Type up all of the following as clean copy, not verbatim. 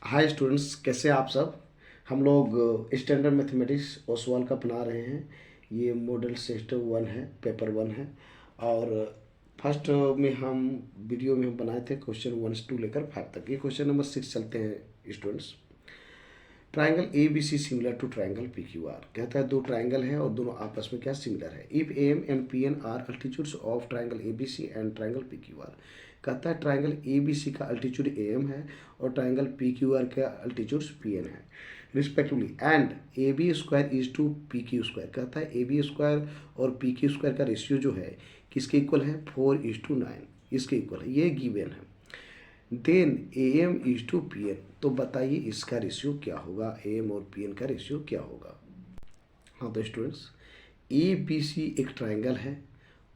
Hi students, कैसे हैं आप सब। हम लोग स्टैंडर्ड मैथमेटिक्स ओसवाल का बना रहे हैं। ये मॉडल सेमेस्टर 1 है, पेपर 1 है। और फर्स्ट में हम वीडियो में हम बनाए थे क्वेश्चन 1 से 2 लेकर 5 तक। ये क्वेश्चन नंबर 6 चलते हैं students. Triangle A B C similar to triangle P Q R. कहता है दो ट्राइंगल है और दोनों आपस में क्या सिमिलर है। If A M and P N are altitudes of triangle A B C and triangle P Q R. कहता है ट्राइंगल ए बी सी का अल्टीट्यूड ए एम है और ट्राइंगल पी क्यू आर का अल्टीट्यूड पी एन है respectively, and A B square is to P Q square. कहता है A B square और पी क्यू स्क्वायर का रेशियो जो है किसके इक्वल है, 4:9 इसके इक्वल है। ये गिवन है। Then A M is to P N. तो बताइए इसका रेशियो क्या होगा, ए एम और पी एन का रेशियो क्या होगा। हाँ तो स्टूडेंट्स, ए बी सी एक ट्राइंगल है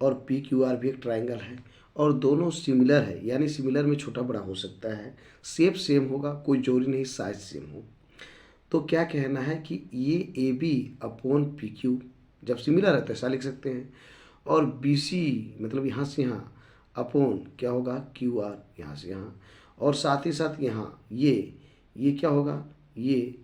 और पी क्यू आर भी एक ट्राइंगल है और दोनों सिमिलर है, यानी सिमिलर में छोटा बड़ा हो सकता है, शेप सेम होगा, कोई जोड़ी नहीं, साइज सेम हो। तो क्या कहना है कि ये A B upon P Q जब सिमिलर है तो ऐसा लिख सकते हैं, और बी सी मतलब यहाँ से यहाँ अपॉन क्या होगा, क्यू आर यहाँ से यहाँ, और साथ ही साथ यहाँ ये क्या होगा, ये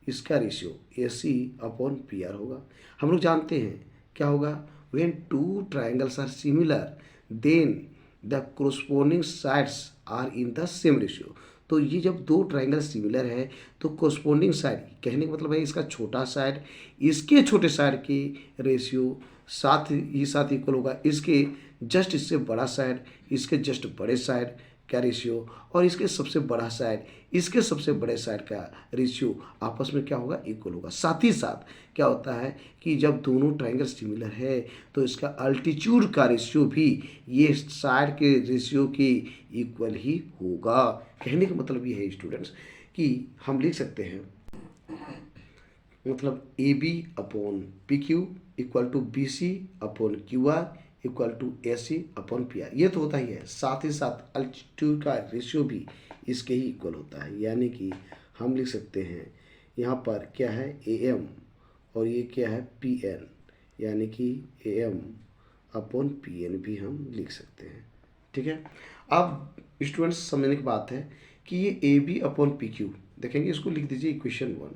इसका ratio A C upon P R होगा। हम लोग जानते हैं क्या होगा, when two triangles are similar then the corresponding sides are in the same ratio. तो ये जब दो ट्राइंगल सिमिलर है तो कोरस्पोंडिंग साइड कहने का मतलब है इसका छोटा साइड इसके छोटे साइड की रेशियो साथ इक्वल होगा इसके जस्ट इससे बड़ा साइड इसके जस्ट बड़े साइड का रेशियो, और इसके सबसे बड़ा साइड इसके सबसे बड़े साइड का रेशियो आपस में क्या होगा, इक्वल होगा। साथ ही साथ क्या होता है कि जब दोनों ट्राइंगल सिमिलर है तो इसका अल्टीट्यूड का रेशियो भी ये साइड के रेशियो के इक्वल ही होगा। कहने का मतलब ये है स्टूडेंट्स कि हम लिख सकते हैं मतलब A B upon P Q equal to B C upon Q R equal to A C upon P R. ये तो होता ही है, साथ ही साथ अल्टीट्यूड का रेशियो भी इसके ही इक्वल होता है, यानी कि हम लिख सकते हैं यहाँ पर क्या है ए एम और ये क्या है पी एन, यानी कि A M upon P N भी हम लिख सकते हैं। ठीक है। अब स्टूडेंट्स समझने की बात है कि ये A B upon P Q देखेंगे, इसको लिख दीजिए इक्वेशन 1।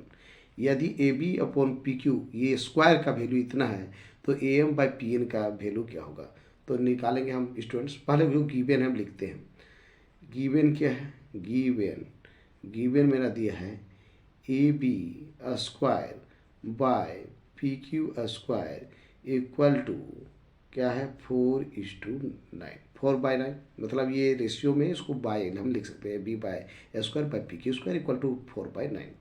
यदि A B upon P Q ये स्क्वायर का वैल्यू इतना है तो A M by P N का वैल्यू क्या होगा, तो निकालेंगे हम स्टूडेंट्स। पहले जो गिवन हम लिखते हैं, गिवन क्या है, गिवन मेरा दिया है A B square by P Q square equal to क्या है 4:9, 4/9 मतलब ये रेशियो में इसको बाय हम लिख सकते हैं, B by square by P Q square equal to 4/9।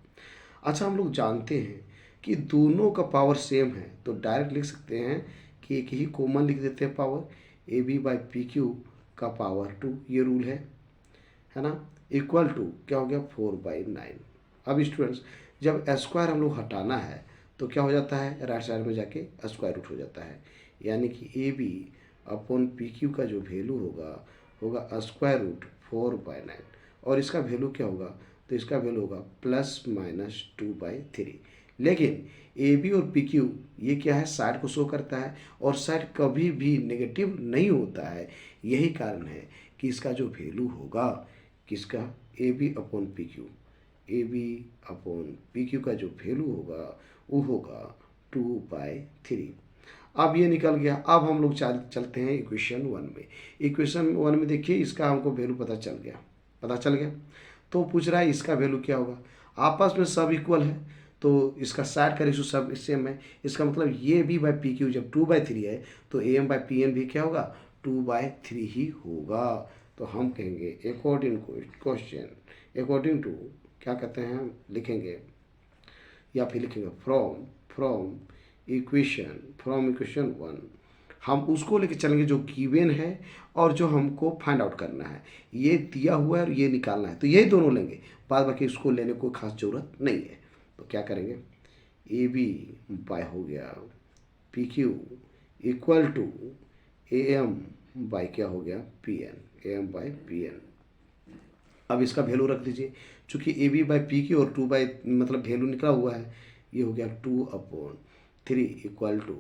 अच्छा, हम लोग जानते हैं कि दोनों का पावर सेम है तो डायरेक्ट लिख सकते हैं कि एक ही कॉमन लिख देते हैं power, A B by P Q का पावर 2, ये रूल है ना, इक्वल टू क्या हो गया 4/9। अब स्टूडेंट्स जब स्क्वायर हम लोग हटाना है तो क्या हो जाता है, राइट साइड में जाके स्क्वायर रूट हो जाता है, यानी कि A B upon P Q का जो वैल्यू होगा स्क्वायर रूट 4/9, और इसका वैल्यू क्या होगा, तो इसका वैल्यू होगा +-2/3। लेकिन ए बी और पी क्यू ये क्या है, साइड को शो करता है और साइड कभी भी नेगेटिव नहीं होता है। यही कारण है कि इसका जो वैल्यू होगा किसका, A B upon P Q, A B upon P Q का जो वैल्यू होगा वो होगा 2/3। अब ये निकल गया। अब हम लोग चलते हैं इक्वेशन 1 में। इक्वेशन 1 में देखिए इसका हमको वैल्यू पता चल गया। तो पूछ रहा है इसका वैल्यू क्या होगा, आपस में सब इक्वल है तो इसका साइड का रेशियो सब सेम है। इसका मतलब ये भी बाई पी क्यू जब 2/3 है तो A M by P N भी क्या होगा, 2/3 ही होगा। तो हम कहेंगे अकॉर्डिंग टू क्या कहते हैं, हम लिखेंगे या फिर लिखेंगे फ्रॉम इक्वेशन 1 हम उसको लेके चलेंगे जो गिवन है और जो हमको फाइंड आउट करना है। ये दिया हुआ है और ये निकालना है, तो यही दोनों लेंगे, बाद बाकी इसको लेने को खास ज़रूरत नहीं है। तो क्या करेंगे, ए बी बाय हो गया P Q equal to A M by क्या हो गया P N, A M by P N. अब इसका वैल्यू रख दीजिए, चूँकि A B by P Q और 2 बाई मतलब वैल्यू निकला हुआ है, ये हो गया 2/3 equal to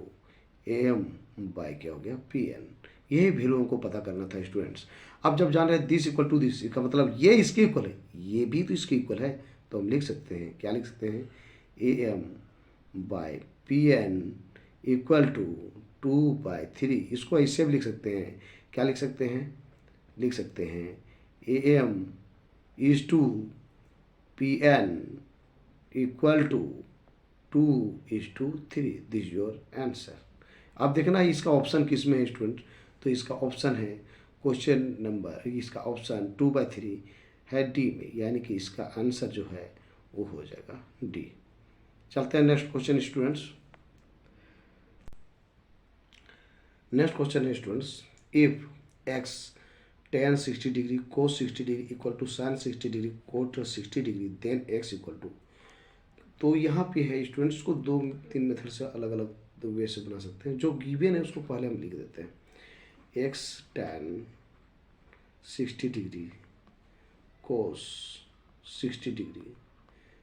A M by क्या हो गया पी एन। यही वैल्यू हमको पता करना था स्टूडेंट्स। अब जब जान रहे हैं दिस इक्वल टू दिस, इसका मतलब ये इसके इक्वल है, ये भी तो इसके इक्वल है, तो हम लिख सकते हैं, क्या लिख सकते हैं, AM/PN इक्वल टू 2/3। इसको ऐसे भी लिख सकते हैं, क्या लिख सकते हैं, लिख सकते हैं AM/PN equal to 2:3। This your answer. अब देखना इसका ऑप्शन किस में है स्टूडेंट, तो इसका ऑप्शन है क्वेश्चन नंबर, इसका ऑप्शन 2/3 है डी में, यानी कि इसका आंसर जो है वो हो जाएगा डी। चलते हैं next question students. Next question है students, if x tan 60 degree cos 60 degree equal to sin 60 degree cot 60 degree then x equal to. तो यहाँ पे है स्टूडेंट्स को 2-3 मेथड से अलग अलग वे से बना सकते हैं। जो गिवन है उसको पहले हम लिख देते हैं, x tan 60 degree cos 60 degree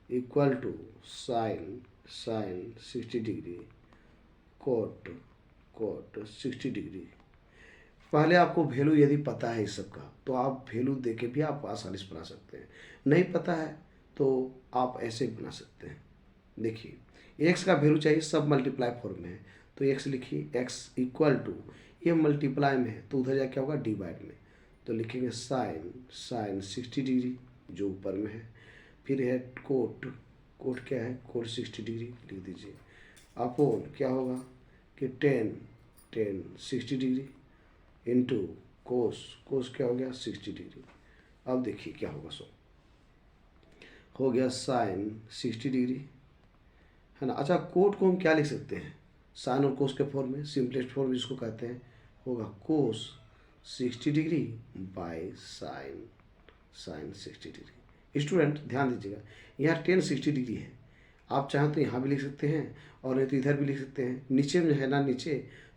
equal to sin 60 degree cot 60 degree. पहले आपको वैल्यू यदि पता है इस सब का तो आप वैल्यू दे के भी आप आसानी से बना सकते हैं, नहीं पता है तो आप ऐसे बना सकते हैं। देखिए x का वैल्यू चाहिए, सब मल्टीप्लाई फॉर्म में है, तो x लिखिए, x इक्वल टू, ये मल्टीप्लाई में है तो उधर जा क्या होगा डिवाइड में, तो लिखेंगे sin 60 डिग्री जो ऊपर में है, फिर है कोट क्या है, कोट 60 डिग्री लिख दीजिए, अपोन क्या होगा कि टेन 60 डिग्री इंटू कोस क्या हो गया 60 डिग्री। अब देखिए क्या होगा, सो हो गया sin 60 डिग्री, है ना। अच्छा, कोट को हम क्या लिख सकते हैं, साइन और कोस के फॉर्म में, सिंपलेस्ट फॉर्म जिसको कहते हैं होगा कोस 60 degree by sine 60 degree. Student ध्यान दीजिएगा, यहाँ टेन 60 डिग्री है, आप चाहें तो यहाँ भी लिख सकते हैं और नहीं तो इधर भी लिख सकते हैं। नीचे में है ना नीचे,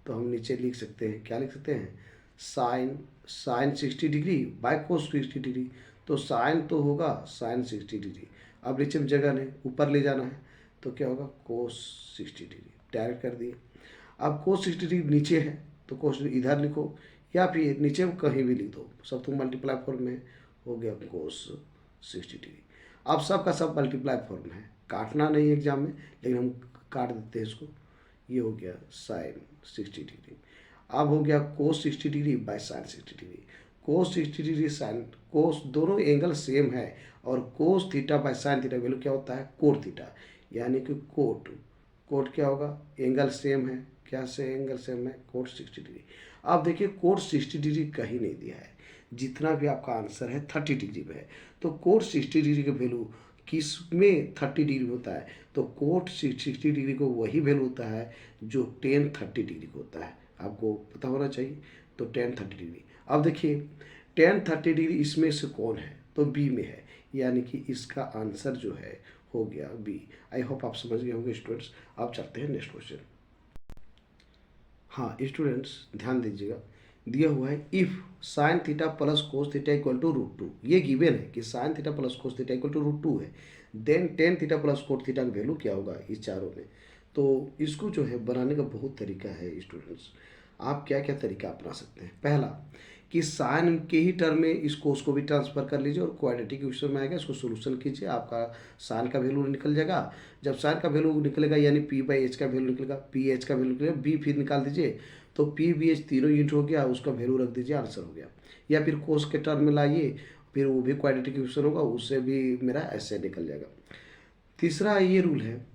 तो हम नीचे लिख सकते हैं, क्या लिख सकते हैं, sine 60 degree by cos 60 degree, तो साइन तो होगा साइन 60 डिग्री। अब नीचे में जगह नहीं, ऊपर ले जाना है, तो क्या होगा कोस 60 डिग्री, डायरेक्ट कर दिए। अब कोस 60 डिग्री नीचे है तो कोस इधर लिखो या फिर नीचे में कहीं भी लिख दो, सब तो मल्टीप्लाई फॉर्म में हो गया कोस 60 डिग्री। अब सब का सब मल्टीप्लाई फॉर्म है, काटना नहीं एग्जाम में, लेकिन हम काट देते हैं इसको, ये हो गया साइन 60 डिग्री। अब हो गया कोस 60 degree by sine 60 degree, cos 60 degree sine cos दोनों एंगल सेम है, और cos theta by sine theta value क्या होता है कोट थीटा, यानी कि कोट क्या होगा, एंगल सेम है, क्या से एंगल सेम है कोट 60 डिग्री। अब देखिए कोट 60 डिग्री कहीं नहीं दिया है, जितना भी आपका आंसर है 30 डिग्री में है, तो कोट 60 डिग्री का वैल्यू किस में 30 डिग्री होता है, तो कोट 60 डिग्री को वही वैल्यू होता है जो टेन 30 डिग्री को होता है, आपको पता होना चाहिए। तो टेन 30 डिग्री, अब देखिए टेन 30 डिग्री इसमें से कौन है, तो बी में है, यानी कि इसका आंसर जो है हो गया बी। आई होप आप समझ गए होंगे स्टूडेंट्स। अब चलते हैं नेक्स्ट क्वेश्चन। हाँ स्टूडेंट्स ध्यान दीजिएगा, दिया हुआ है if sine theta plus cos theta equal to √2, ये गिवन है कि sine theta plus cos theta equal to √2 है, then tan theta plus cot theta का वैल्यू क्या होगा इस चारों में। तो इसको जो है बनाने का बहुत तरीका है स्टूडेंट्स, आप क्या क्या तरीका अपना सकते हैं। पहला कि साइन के ही टर्म में इस कोस को भी ट्रांसफर कर लीजिए और क्वाड्रेटिक इक्वेशन में आएगा, इसको सोल्यूशन कीजिए, आपका साइन का वैल्यू निकल जाएगा। जब साइन का वैल्यू निकलेगा यानी p/h का वैल्यू निकलेगा, ph का वैल्यू निकलेगा, b फिर निकाल दीजिए, तो p/h तीनों यूनिट हो गया, उसका वैल्यू रख दीजिए, आंसर हो गया। या फिर कोस के टर्म में लाइए, फिर वो भी क्वाड्रेटिक इक्वेशन होगा, उससे भी मेरा ऐसे निकल जाएगा। तीसरा ये रूल है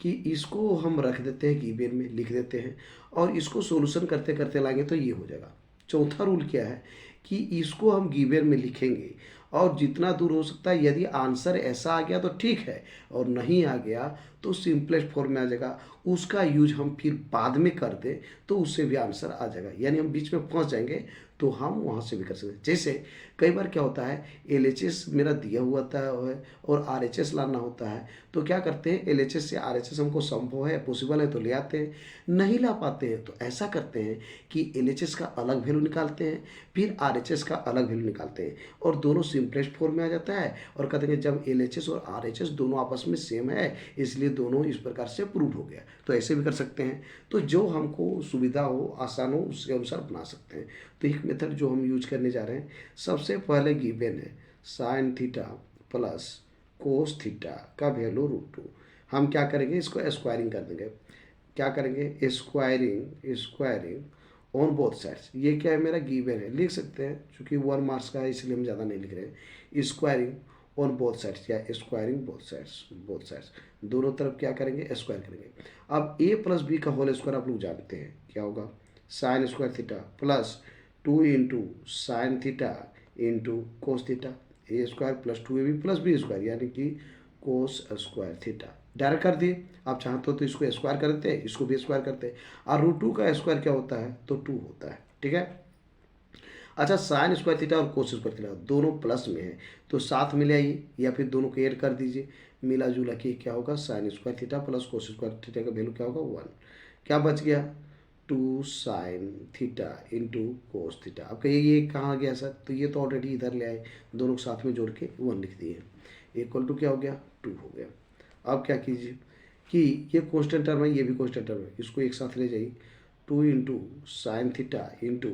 कि इसको हम रख देते हैं गिवन में, लिख देते हैं और इसको सोल्यूशन करते करते लाएंगे तो ये हो जाएगा। चौथा रूल क्या है कि इसको हम गिवन में लिखेंगे और जितना दूर हो सकता है, यदि आंसर ऐसा आ गया तो ठीक है, और नहीं आ गया तो सिंपलेस्ट फॉर्म में आ जाएगा, उसका यूज हम फिर बाद में कर दें तो उससे भी आंसर आ जाएगा, यानी हम बीच में फंस जाएंगे तो हम वहाँ से भी कर सकते हैं। जैसे कई बार क्या होता है, LHS मेरा दिया हुआ है और RHS लाना होता है, तो क्या करते हैं LHS से RHS हमको संभव है पॉसिबल है तो ले आते हैं, नहीं ला पाते हैं तो ऐसा करते हैं कि LHS का अलग वैल्यू निकालते हैं, फिर RHS का अलग वैल्यू निकालते हैं और दोनों सिंपलेस्ट फॉर्म में आ जाता है, और कहते हैं जब LHS और RHS दोनों आपस में सेम है इसलिए दोनों इस प्रकार से प्रूव हो गया। तो ऐसे भी कर सकते हैं, तो जो हमको सुविधा हो आसान हो उसके अनुसार बना सकते हैं। तो एक मेथड जो हम यूज करने जा रहे हैं, सबसे पहले गिवन है sign theta plus cos theta का वैल्यू √2। हम क्या करेंगे, इसको स्क्वायरिंग कर देंगे। क्या करेंगे, स्क्वायरिंग ऑन बोथ साइड्स। ये क्या है, मेरा गिवन है, लिख सकते हैं, क्योंकि 1 मार्क्स का है इसलिए हम ज़्यादा नहीं लिख रहे हैं। स्क्वायरिंग ऑन बोथ साइड्स या स्क्वायरिंग बोथ साइड्स दोनों तरफ क्या करेंगे, स्क्वायर करेंगे। अब a प्लस बी का होल स्क्वायर आप लोग जानते हैं क्या होगा, sine square theta plus 2 into sine theta into cos theta. A square plus 2ab plus b square यानी कि कोस स्क्वायर थीटा। डायरेक्ट कर दिए, आप चाहते हो तो इसको स्क्वायर कर देते हैं, इसको भी स्क्वायर करते हैं। और √2 का स्क्वायर क्या होता है, तो 2 होता है। ठीक है। अच्छा, साइन स्क्वायर थीटा और कोस स्क्वायर थीटा दोनों प्लस में है, तो साथ में ले आइए या फिर दोनों को ऐड कर दीजिए। मिला जुला के क्या होगा, sine square theta plus cos square theta का वैल्यू क्या होगा, 1। क्या बच गया, 2 sign theta into cos theta. अब कहिए ये कहाँ गया सर, तो ये तो ऑलरेडी इधर ले आए, दोनों को साथ में जोड़ के 1 लिख दिए। इक्वल टू क्या हो गया, 2 हो गया। अब क्या कीजिए कि ये कांस्टेंट टर्म है, ये भी कांस्टेंट टर्म है, इसको एक साथ ले जाइए। 2 into sine theta into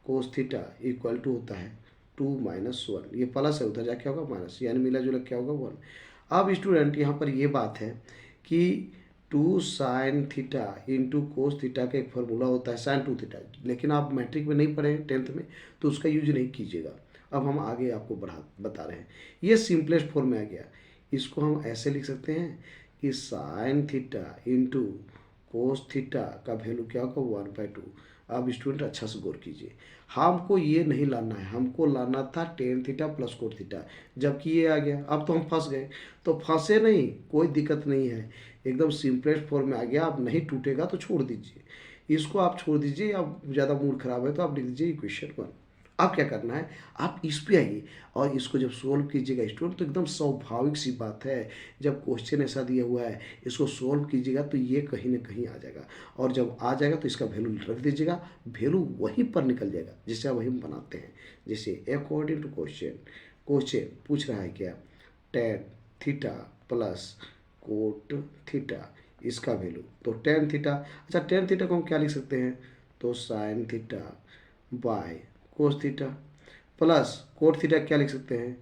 cos theta equal to होता है 2 माइनस 1। ये प्लस है, उधर जाके होगा माइनस, यानी मिला जुला क्या होगा, 1। अब स्टूडेंट यहाँ पर ये बात है कि 2 sign theta into cos theta का एक फार्मूला होता है साइन 2 थीटा, लेकिन आप मैट्रिक में नहीं पढ़े हैं 10th में, तो उसका यूज नहीं कीजिएगा। अब हम आगे आपको बता रहे हैं। ये सिंपलेस्ट फॉर्म में आ गया। इसको हम ऐसे लिख सकते हैं कि sine theta into cos theta का वैल्यू क्या होगा, 1/2। अब स्टूडेंट अच्छा से गौर कीजिए, हमको ये नहीं लाना है, हमको लाना था ten theta plus cot theta, जबकि ये आ गया। अब तो हम फंस गए, तो फंसे नहीं, कोई दिक्कत नहीं है, एकदम सिंपलेस्ट फॉर्म में आ गया। अब नहीं टूटेगा तो छोड़ दीजिए, इसको आप छोड़ दीजिए। अब ज़्यादा मूड खराब है तो आप लिख दीजिए इक्वेशन 1। अब क्या करना है, आप इस पे आइए और इसको जब सोल्व कीजिएगा स्टूडेंट, तो एकदम स्वाभाविक सी बात है, जब क्वेश्चन ऐसा दिया हुआ है इसको सोल्व कीजिएगा तो ये कहीं ना कहीं आ जाएगा, और जब आ जाएगा तो इसका वैल्यू रख दीजिएगा, वैल्यू वहीं पर निकल जाएगा जिसे अब हम बनाते हैं। जैसे अकॉर्डिंग टू क्वेश्चन पूछ रहा है क्या, ten theta plus cot theta इसका वैल्यू, तो टेन थीटा। अच्छा, टेन थीटा को हम क्या लिख सकते हैं, तो sine theta by cos theta plus cot theta क्या लिख सकते हैं,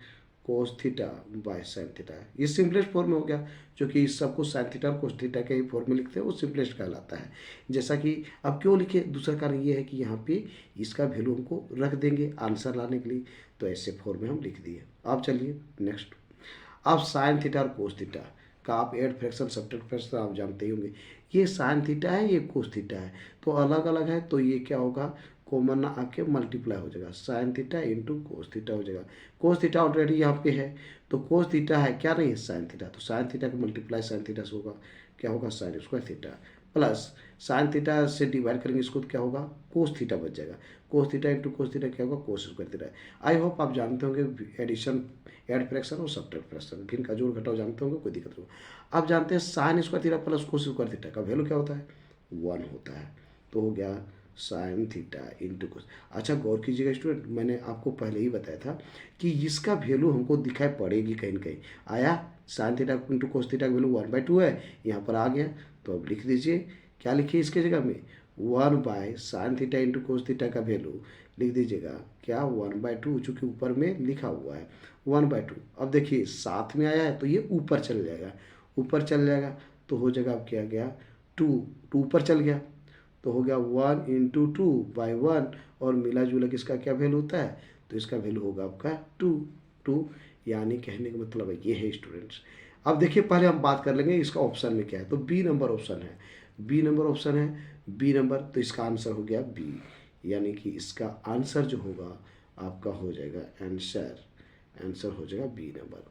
cos theta by sine theta. ये सिंपलेस्ट फॉर्म में हो गया, जो कि इस सबको साइन थीटा और कोस थीटा के ही फॉर्म में लिखते हैं, वो सिंपलेस्ट कहलाता है। जैसा कि अब क्यों लिखे, दूसरा कारण ये है कि यहाँ पे इसका वैल्यू हमको रख देंगे आंसर लाने के लिए, तो ऐसे फॉर्म में हम लिख दिए। अब चलिए नेक्स्ट। अब साइन थीटा और कोस थीटा का आप एड फ्रैक्शन सब्ट्रैक्ट फ्रैक्शन आप जानते ही होंगे। ये साइन थीटा है, ये कोस थीटा है, तो अलग अलग है, तो ये क्या होगा, कॉमन ना आके मल्टीप्लाई हो जाएगा, sign theta into cos theta हो जाएगा। कोस थीटा ऑलरेडी यहाँ पे है, तो कोस थीटा है क्या, नहीं है साइन थीटा, तो साइन थीटा का मल्टीप्लाई साइन थीटा से होगा, क्या होगा, sine square theta plus sine theta से डिवाइड करेंगे इसको तो क्या होगा, कोस थीटा बच जाएगा। Cos theta into cos theta क्या होगा, cos square theta. I hope आप जानते होंगे एडिशन, एड फ्रैक्शन और सब्ट्रैक्ट फ्रैक्शन, भिन्न का जोड़ घटाव जानते होंगे, कोई दिक्कत नहीं। अब जानते हैं sign square theta plus cos square theta का वैल्यू क्या होता है, 1 होता है, तो हो गया साइन थीटा इंटू कोस। अच्छा गौर कीजिएगा स्टूडेंट, मैंने आपको पहले ही बताया था कि इसका वैल्यू हमको दिखाई पड़ेगी कहीं ना कहीं। आया, sign theta into cos theta का वैल्यू 1/2 है, यहाँ पर आ गया, तो अब लिख दीजिए, क्या लिखिए इसके जगह में, 1 sign theta into cos theta का वैल्यू लिख दीजिएगा क्या, 1/2, चूँकि ऊपर में लिखा हुआ है 1/2। अब देखिए साथ में आया है तो ये ऊपर चल जाएगा, ऊपर चल जाएगा तो हो जाएगा, अब क्या गया, 2 ऊपर चल गया, तो हो गया 1 इंटू 2/1, और मिला जुला के इसका क्या वैल्यू होता है, तो इसका वैल्यू होगा आपका 2। यानी कहने का मतलब है ये है स्टूडेंट्स। अब देखिए पहले हम बात कर लेंगे इसका ऑप्शन में क्या है, तो बी नंबर ऑप्शन है, बी नंबर ऑप्शन है, बी नंबर, तो इसका आंसर हो गया बी, यानी कि इसका आंसर जो होगा आपका हो जाएगा आंसर हो जाएगा बी नंबर।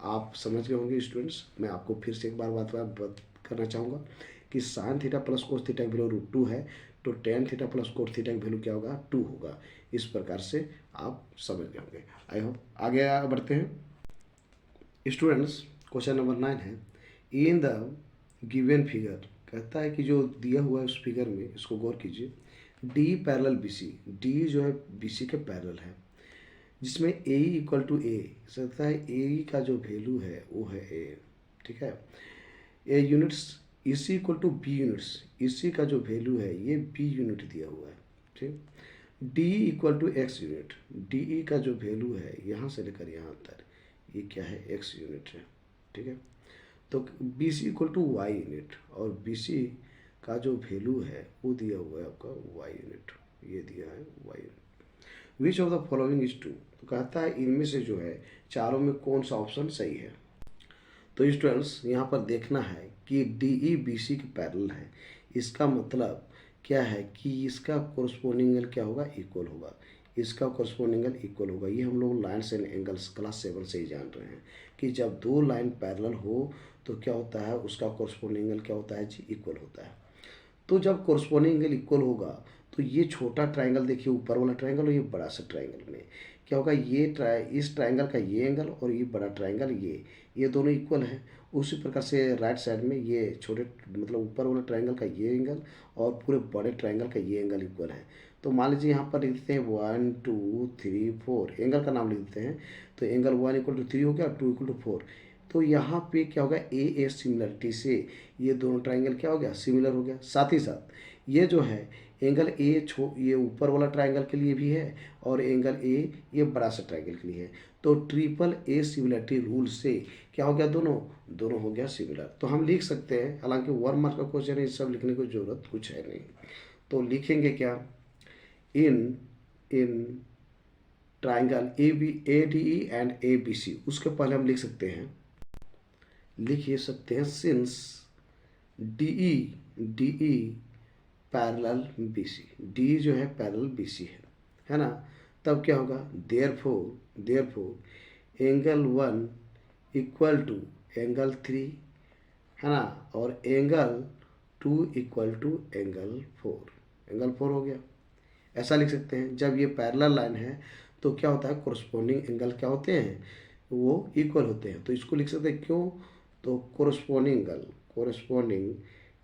आप समझ गए होंगे स्टूडेंट्स। मैं आपको फिर से एक बार बात करना चाहूँगा कि sine theta plus cos theta की वैल्यू √2 है, तो ten theta plus cot theta की वैल्यू क्या होगा, 2 होगा। इस प्रकार से आप समझ गए होंगे। आई होप आगे बढ़ते हैं स्टूडेंट्स। क्वेश्चन नंबर 9 है, इन द गिवन फिगर, कहता है कि जो दिया हुआ है उस फिगर में, इसको गौर कीजिए, D parallel B C, D जो है बी सी के पैरेलल है, जिसमें ए इक्वल टू ए, सकता है ए का जो वैल्यू है वो है ए, ठीक है, ए यूनिट्स इसी इक्वल टू बी यूनिट्स, इसी का जो वैल्यू है ये बी यूनिट दिया हुआ है, ठीक। D equal to X unit, D E का जो वैल्यू है यहाँ से लेकर यहाँ तक ये क्या है, x यूनिट है, ठीक है। तो B C equal to Y unit, और बी सी का जो वैल्यू है वो दिया हुआ है आपका वाई यूनिट, ये दिया है Y unit. Which of the following is true, तो कहता है इनमें से जो है चारों में कौन सा ऑप्शन सही है। तो स्टूडेंट्स यहाँ पर देखना है कि डी ई बी सी के पैरेलल है, इसका मतलब क्या है कि इसका कोरस्पोंडिंग एंगल क्या होगा, इक्वल होगा, इसका कोरस्पोंडिंग एंगल इक्वल होगा। ये हम लोग लाइन्स एंड एंगल्स क्लास 7 से ही जान रहे हैं कि जब दो लाइन पैरेलल हो तो क्या होता है, उसका कोरस्पोंडिंग एंगल क्या होता है जी, इक्वल होता है। तो जब कोरस्पोंडिंग एंगल इक्वल होगा तो ये छोटा ट्राइंगल देखिए, ऊपर वाला ट्राइंगल और ये बड़ा सा ट्राइंगल में क्या होगा, इस ट्राइंगल का ये एंगल और ये बड़ा ट्राइंगल ये दोनों इक्वल है। उसी प्रकार से राइट साइड में ये छोटे मतलब ऊपर वाले ट्राइंगल का ये एंगल और पूरे बड़े ट्राइंगल का ये एंगल इक्वल है। तो मान लीजिए यहाँ पर लिख देते हैं 1 2 3 4, एंगल का नाम लिख देते हैं। तो एंगल 1 = 3 हो गया, 2 = 4। तो यहाँ पे क्या होगा, ए सिमिलरिटी से ये दोनों ट्राइंगल क्या हो गया, सिमिलर हो गया। साथ ही साथ ये जो है एंगल ये ऊपर वाला ट्राइंगल के लिए भी है और एंगल ए ये बड़ा सा ट्राइंगल के लिए है। तो ट्रिपल ए सिमिलरिटी रूल से क्या हो गया, दोनों हो गया सिमिलर। तो हम लिख सकते हैं, हालांकि 1 मार्क का क्वेश्चन है, ये सब लिखने की जरूरत कुछ है नहीं। तो लिखेंगे क्या, in triangle A D E and A B C, उसके पहले हम लिख सकते हैं, लिख ये सकते हैं since D E parallel B C, D जो है पैरेलल बी सी है ना। तब क्या होगा, therefore angle 1 equal to angle 3 है ना, और एंगल 2 इक्वल टू एंगल 4 हो गया। ऐसा लिख सकते हैं। जब ये पैरेलल लाइन है तो क्या होता है, कोरस्पोंडिंग एंगल क्या होते हैं, वो इक्वल होते हैं। तो इसको लिख सकते हैं, क्यों, तो कोरस्पोंडिंग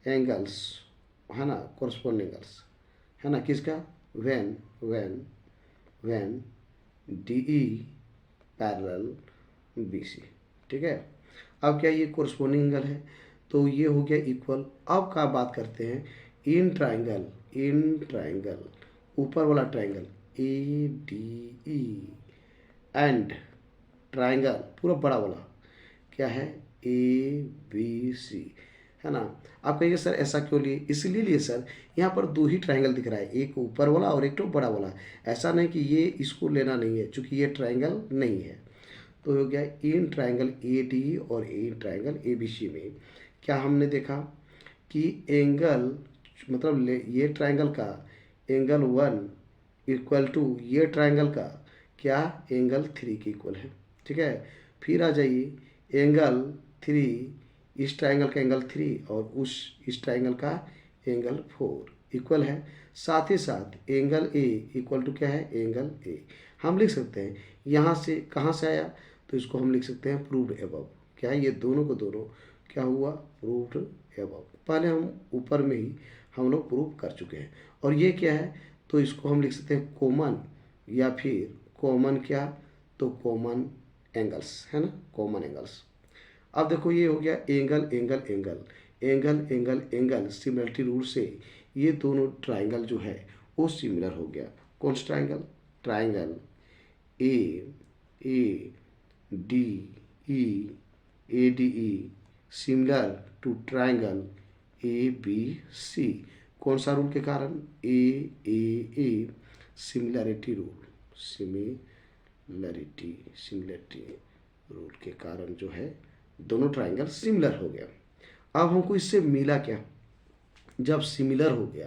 एंगल्स है ना, कोरस्पोंडिंग एंगल्स है ना, किसका, when D E parallel B C, ठीक है। अब क्या, ये कोरस्पोंडिंग एंगल है तो ये हो गया इक्वल। अब क्या बात करते हैं, इन ट्राइंगल ऊपर वाला triangle A D E and triangle पूरा बड़ा वाला क्या है, ए बी सी है ना। आप कहिए सर ऐसा क्यों लिए, इसलिए लिए सर, यहाँ पर दो ही ट्राइंगल दिख रहा है, एक ऊपर वाला और एक तो बड़ा वाला। ऐसा नहीं कि ये इसको लेना नहीं है, क्योंकि ये ट्राइंगल नहीं है। तो हो गया इन ट्राइंगल ए डी और इन ट्राइंगल ए बी सी में क्या हमने देखा कि एंगल मतलब ये ट्राइंगल का एंगल 1 इक्वल टू ये ट्राइंगल का क्या, एंगल 3 के इक्वल है, ठीक है। फिर आ जाइए एंगल 3, इस ट्राइंगल का एंगल 3 और इस ट्राइंगल का एंगल 4 इक्वल है। साथ ही साथ एंगल ए इक्वल टू क्या है, एंगल ए। हम लिख सकते हैं यहाँ से, कहाँ से आया, तो इसको हम लिख सकते हैं प्रूव्ड अबव। क्या है, ये दोनों को दोनों क्या हुआ, प्रूव्ड अबव। पहले हम ऊपर में ही हम लोग प्रूव कर चुके हैं। और ये क्या है, तो इसको हम लिख सकते हैं कॉमन, या फिर कॉमन क्या, तो कॉमन एंगल्स है ना, कॉमन एंगल्स। अब देखो ये हो गया एंगल सिमिलरिटी रूल से ये दोनों ट्राइंगल जो है वो सिमिलर हो गया। कौन सा triangle A D E similar to triangle A B C. कौन सा रूल के कारण, ए सिमिलरिटी रूल के कारण जो है दोनों ट्राइंगल सिमिलर हो गया। अब हमको इससे मिला क्या, जब सिमिलर हो गया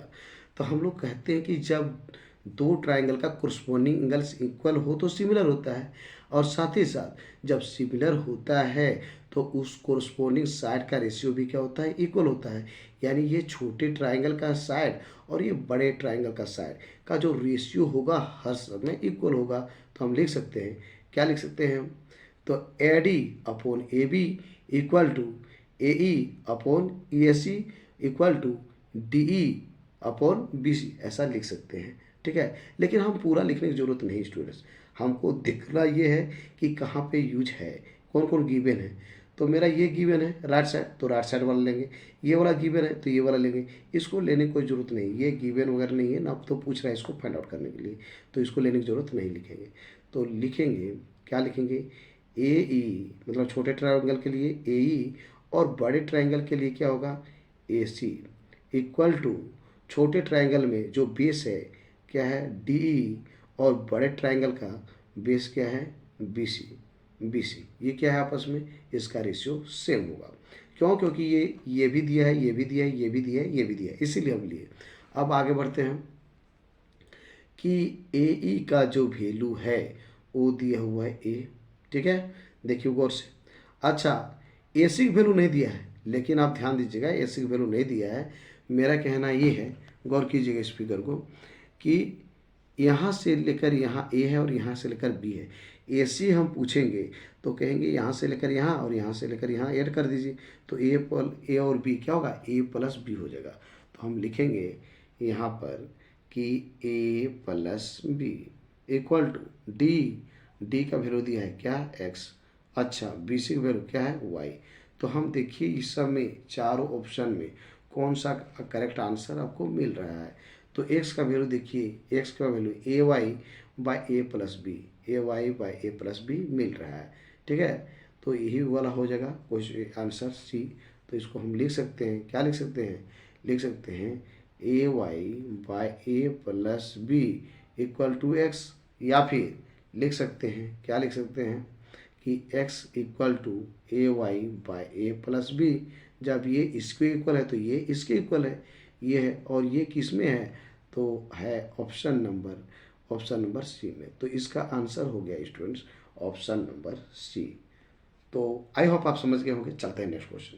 तो हम लोग कहते हैं कि जब दो ट्राइंगल का कोरस्पोंडिंग एंगल्स इक्वल हो तो सिमिलर होता है, और साथ ही साथ जब सिमिलर होता है तो उस कोरस्पोंडिंग साइड का रेशियो भी क्या होता है, इक्वल होता है। यानी ये छोटे ट्राइंगल का साइड और ये बड़े ट्राइंगल का साइड का जो रेशियो होगा हर समय इक्वल होगा। तो हम लिख सकते हैं, क्या लिख सकते हैं, तो A D upon A B equal to A E upon E S C equal to D E upon B C, ऐसा लिख सकते हैं, ठीक है। लेकिन हम पूरा लिखने की जरूरत नहीं स्टूडेंट्स, हमको देखना ये है कि कहाँ पे यूज है, कौन कौन गिवन है। तो मेरा ये गिवन है राइट साइड, तो राइट साइड वाला लेंगे, ये वाला गिवन है तो ये वाला लेंगे। इसको लेने की कोई ज़रूरत नहीं, ये गिवन वगैरह नहीं है ना, अब तो पूछ रहा है इसको फाइंड आउट करने के लिए, तो इसको लेने की ज़रूरत नहीं लिखेंगे। तो लिखेंगे क्या लिखेंगे, ए ई, मतलब छोटे ट्रायंगल के लिए ए ई, और बड़े ट्रायंगल के लिए क्या होगा, ए सी, इक्वल टू छोटे ट्रायंगल में जो बेस है क्या है, डी ई, और बड़े ट्रायंगल का बेस क्या है, बी सी, बी सी। ये क्या है आपस में, इसका रेशियो सेम होगा। क्यों, क्योंकि ये भी दिया है, ये भी दिया है, ये भी दिया है, ये भी दिया है, इसीलिए हम लिए। अब आगे बढ़ते हैं कि ए ई का जो वैल्यू है वो दिया हुआ है ए, ठीक है, देखिए गौर से। अच्छा, ए सी का वैल्यू नहीं दिया है, लेकिन आप ध्यान दीजिएगा, ए सी का वैल्यू नहीं दिया है। मेरा कहना ये है, गौर कीजिएगा इस फिगर को, कि यहाँ से लेकर यहाँ ए है और यहाँ से लेकर बी है। ए सी हम पूछेंगे तो कहेंगे यहाँ से लेकर यहाँ और यहाँ से लेकर यहाँ ऐड कर दीजिए, तो ए और बी क्या होगा, ए प्लस बी हो जाएगा। तो हम लिखेंगे यहाँ पर कि a plus b equal to d, d का वैल्यू दिया है क्या, एक्स। अच्छा, बी सी का वैल्यू क्या है, वाई। तो हम देखिए इस सब में चारों ऑप्शन में कौन सा करेक्ट आंसर आपको मिल रहा है। तो एक्स का वैल्यू देखिए, एक्स का value a Y by A plus b, a Y by A plus b मिल रहा है, ठीक है। तो यही वाला हो जाएगा क्वेश्चन आंसर सी। तो इसको हम लिख सकते हैं, क्या लिख सकते हैं, लिख सकते हैं a Y by A plus b equal to x, या फिर लिख सकते हैं, क्या लिख सकते हैं कि x equal to A Y by A plus B. जब ये इसके इक्वल है तो ये इसके इक्वल है, ये है, और ये किस में है, तो है ऑप्शन नंबर सी में। तो इसका आंसर हो गया स्टूडेंट्स ऑप्शन नंबर सी। तो आई होप आप समझ गए होंगे। चलते हैं नेक्स्ट क्वेश्चन।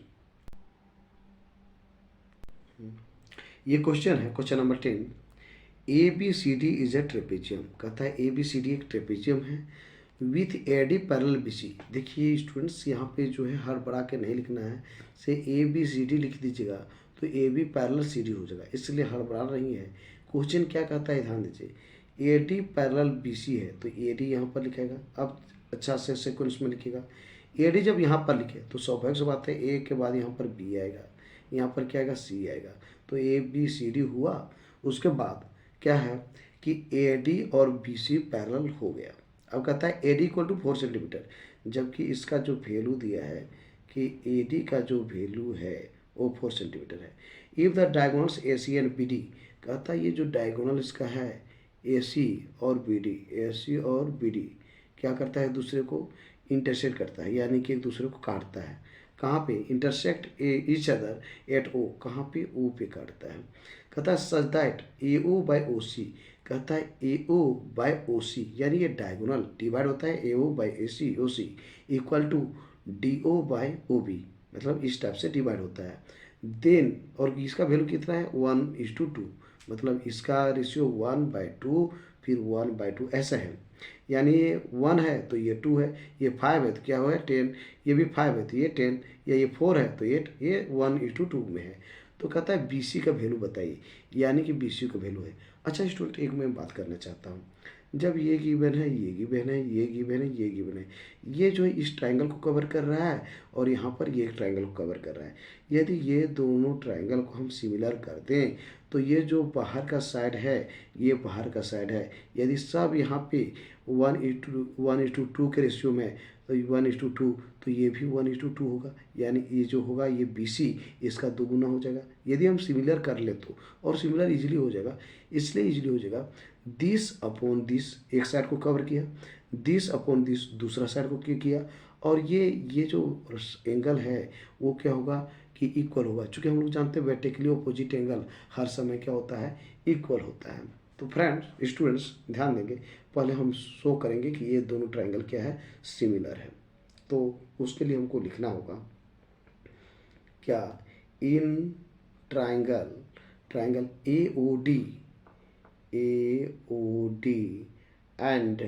ये क्वेश्चन है question number 10। A B C D is a trapezium. कहता है ए बी सी डी एक ट्रेपेजियम है with A D parallel B C. देखिए स्टूडेंट्स, यहाँ पे जो है हर बढ़ा के नहीं लिखना है, से ए बी सी डी लिख दीजिएगा तो A B parallel C D हो जाएगा, इसलिए हर बढ़ा रही है। क्वेश्चन क्या कहता है, ध्यान दीजिए, A D parallel B C है तो ए डी यहाँ पर लिखेगा। अब अच्छा से सिक्वेंस में लिखेगा। ए डी जब यहाँ पर लिखे तो स्वाभाविक सी बात है, ए के बाद यहाँ पर बी आएगा, यहाँ पर क्या आएगा, सी आएगा। तो ए बी सी डी हुआ। उसके बाद क्या है कि ए डी और बी सी पैरेलल हो गया। अब कहता है A D equal to 4 centimetre, जबकि इसका जो वैल्यू दिया है कि ए डी का जो वैल्यू है वो 4 सेंटीमीटर है। If the diagonals A C and B D, कहता है ये जो डायगोनल इसका है ए सी और बी डी, ए सी और बी डी क्या करता है, दूसरे को इंटरसेक्ट करता है, यानी कि एक दूसरे को काटता है। कहाँ पे, इंटरसेक्ट ईच अदर एट ओ, कहाँ पे, ओ पे काटता है। कहता है such that A o by ओ सी, कहता है ए ओ बाई ओ सी, यानी ये डायगोनल डिवाइड होता है a o by a c o c equal to d o by o b, मतलब इस टाइप से डिवाइड होता है। देन और इसका वैल्यू कितना है, 1:2, मतलब इसका रेशियो 1/2 फिर 1/2 ऐसा है। यानी ये 1 है तो ये 2 है, ये 5 है तो क्या हुआ है 10, ये भी 5 है तो ये 10, या ये 4 है तो 8, ये 1:2 में है। तो कहता है बी सी का वैल्यू बताइए, यानी कि बी सी का वैल्यू है। अच्छा स्टूडेंट, एक मैं बात करना चाहता हूँ, जब ये गिवन है, ये गिवन है, ये गिवन है, ये गिवन है, ये जो है इस ट्रायंगल को कवर कर रहा है और यहाँ पर ये ट्रायंगल को कवर कर रहा है। यदि ये दोनों ट्रायंगल को हम सिमिलर कर दें तो ये जो बाहर का साइड है, ये बाहर का साइड है, यदि सब यहाँ पे 1:2 के रेशियो में, तो 1:2, तो ये भी 1:2 होगा, यानी ये जो होगा ये बी सी इसका दोगुना हो जाएगा। यदि हम सिमिलर कर ले तो, और सिमिलर इजीली हो जाएगा, इसलिए इजीली हो जाएगा, दिस अपॉन दिस एक साइड को कवर किया, दिस अपॉन दिस दूसरा साइड को किया, और ये जो एंगल है वो क्या होगा कि इक्वल होगा। चूँकि हम लोग जानते हैं वर्टिकली अपोजिट एंगल हर समय क्या होता है, इक्वल होता है। तो फ्रेंड्स स्टूडेंट्स ध्यान देंगे, पहले हम शो करेंगे कि ये दोनों ट्रायंगल क्या है, सिमिलर है। तो उसके लिए हमको लिखना होगा क्या, in triangle A O D and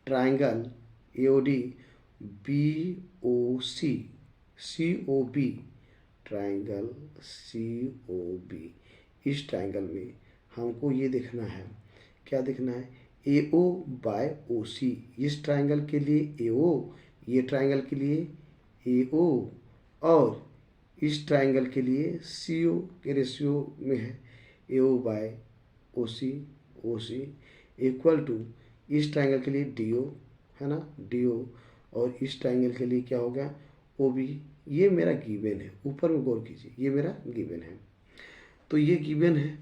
triangle A O D B O C C O B, triangle C O B, इस ट्रायंगल में हमको ये देखना है, क्या देखना है, ए ओ बाय ओ सी। इस ट्रायंगल के लिए ए ओ, ये ट्रायंगल के लिए ए ओ, और इस ट्रायंगल के लिए सी ओ के रेशियो में है a o by o c equal to इस ट्रायंगल के लिए डी ओ है ना, डी ओ, और इस ट्राइंगल के लिए क्या हो गया, ओ बी। ये मेरा गिवन है, ऊपर में गौर कीजिए, ये मेरा गिवन है। तो ये गिवन है।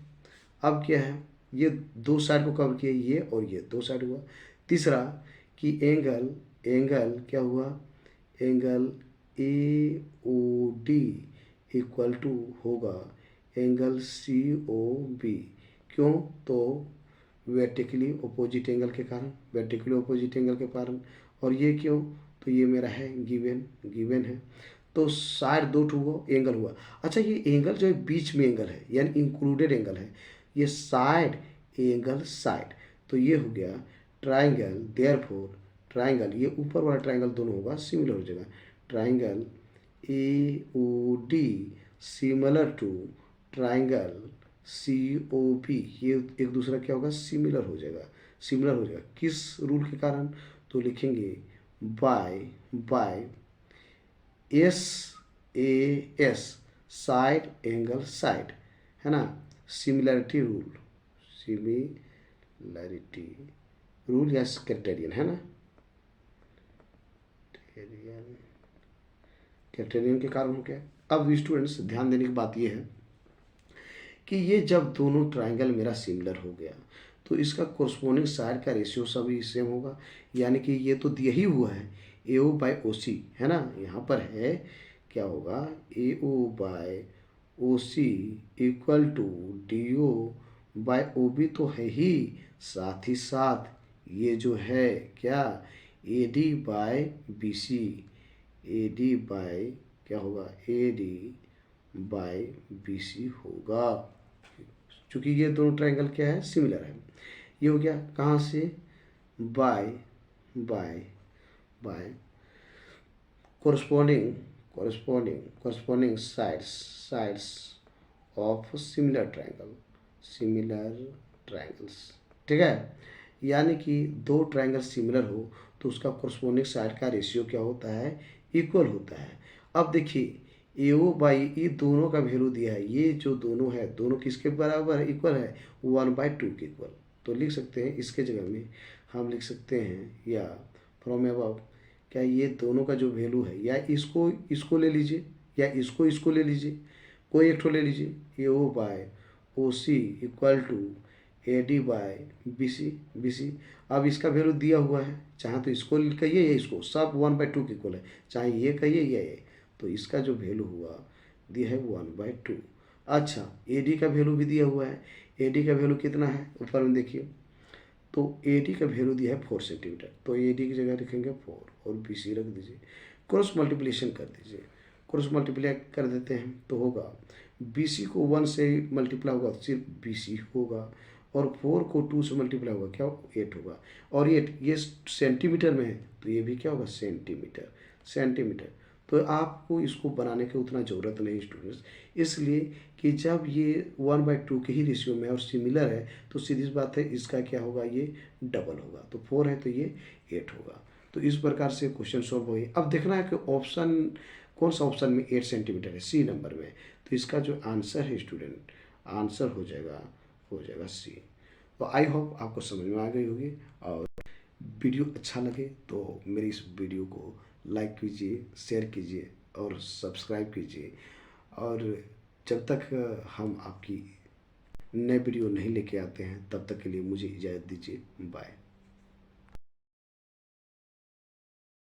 अब क्या है, ये दो साइड को कवर किया, ये और ये दो साइड हुआ। तीसरा कि एंगल, एंगल क्या हुआ, angle A O D equal to होगा एंगल सी ओ बी। क्यों, तो वर्टिकली अपोजिट एंगल के कारण, वर्टिकली अपोजिट एंगल के कारण। और ये क्यों, तो ये मेरा है गिवन, गिवन है। तो साइड दो टू हुआ, एंगल हुआ। अच्छा, ये एंगल जो है बीच में एंगल है, यानी इंक्लूडेड एंगल है। ये साइड एंगल साइड, तो ये हो गया ट्राइंगल। देयरफॉर ट्राइंगल, ये ऊपर वाला ट्राइंगल दोनों होगा सिमिलर हो जाएगा। Triangle A O D similar to triangle C O P, ये एक दूसरा क्या होगा, सिमिलर हो जाएगा। सिमिलर हो जाएगा किस रूल के कारण, तो लिखेंगे by, by S A S, side angle side, है ना, सिमिलरिटी रूल, सिमिलरिटी रूल या क्राइटेरियन, है ना, क्राइटेरियन के कारण हो गया। अब स्टूडेंट्स ध्यान देने की बात यह है कि ये जब दोनों ट्राइंगल मेरा सिमिलर हो गया तो इसका कोरस्पोंडिंग साइड का रेशियो सभी सेम होगा। यानी कि ये तो दिया ही हुआ है ए ओ बाई ओ सी, है ना, यहाँ पर है क्या होगा, a o by o c equal to d o by o b तो है ही, साथ ही साथ ये जो है क्या, A D by B C, A D by क्या होगा, A D by B C होगा। चूँकि ये दोनों ट्रायंगल क्या है, सिमिलर है। ये हो गया कहाँ से, by, by, by corresponding, corresponding sides of similar triangle, similar triangles, ठीक है। यानी कि दो ट्रायंगल सिमिलर हो तो उसका कोरस्पोंडिंग साइड का रेशियो क्या होता है, इक्वल होता है। अब देखिए ए ओ बाई ये दोनों का वैल्यू दिया है, ये जो दोनों है दोनों किसके बराबर है, इक्वल है, 1/2 के इक्वल। तो लिख सकते हैं इसके जगह में हम लिख सकते हैं या फ्रॉम अबव, क्या ये दोनों का जो वैल्यू है, या इसको ले लीजिए या इसको ले लीजिए, कोई एक ठो ले लीजिए, a o by o c equal to a D by B c. अब इसका वैल्यू दिया हुआ है, चाहे तो इसको कहिए या इसको, सब 1/2 के इक्वल है, चाहे ये कहिए या ये। तो इसका जो वैल्यू हुआ दिया है 1/2। अच्छा, ए डी का वैल्यू भी दिया हुआ है, ए डी का वैल्यू कितना है ऊपर में देखिए, तो ए डी का वैल्यू दिया है 4 सेंटीमीटर, तो ए डी की जगह लिखेंगे 4 और बी सी रख दीजिए। क्रॉस मल्टीप्लिकेशन कर दीजिए, क्रॉस मल्टीप्लाई कर देते हैं तो होगा बी सी को 1 से मल्टीप्लाई होगा तो सिर्फ बी सी होगा, और 4 को 2 से मल्टीप्लाई होगा क्या, 8 होगा। और ये सेंटीमीटर में है तो ये भी क्या होगा, सेंटीमीटर। तो आपको इसको बनाने की उतना ज़रूरत नहीं स्टूडेंट्स, इसलिए कि जब ये 1/2 के ही रेशियो में और सिमिलर है तो सीधी बात है इसका क्या होगा, ये डबल होगा। तो 4 है तो ये 8 होगा। तो इस प्रकार से क्वेश्चन सॉल्व हो गया। अब देखना है कि ऑप्शन कौन सा ऑप्शन में 8 सेंटीमीटर है, सी नंबर में। तो इसका जो आंसर है स्टूडेंट, आंसर हो जाएगा सी। तो आई होप आपको समझ में आ गई होगी, और वीडियो अच्छा लगे तो मेरी इस वीडियो को लाइक कीजिए, शेयर कीजिए और सब्सक्राइब कीजिए। और जब तक हम आपकी नए वीडियो नहीं लेके आते हैं तब तक के लिए मुझे इजाज़त दीजिए, बाय।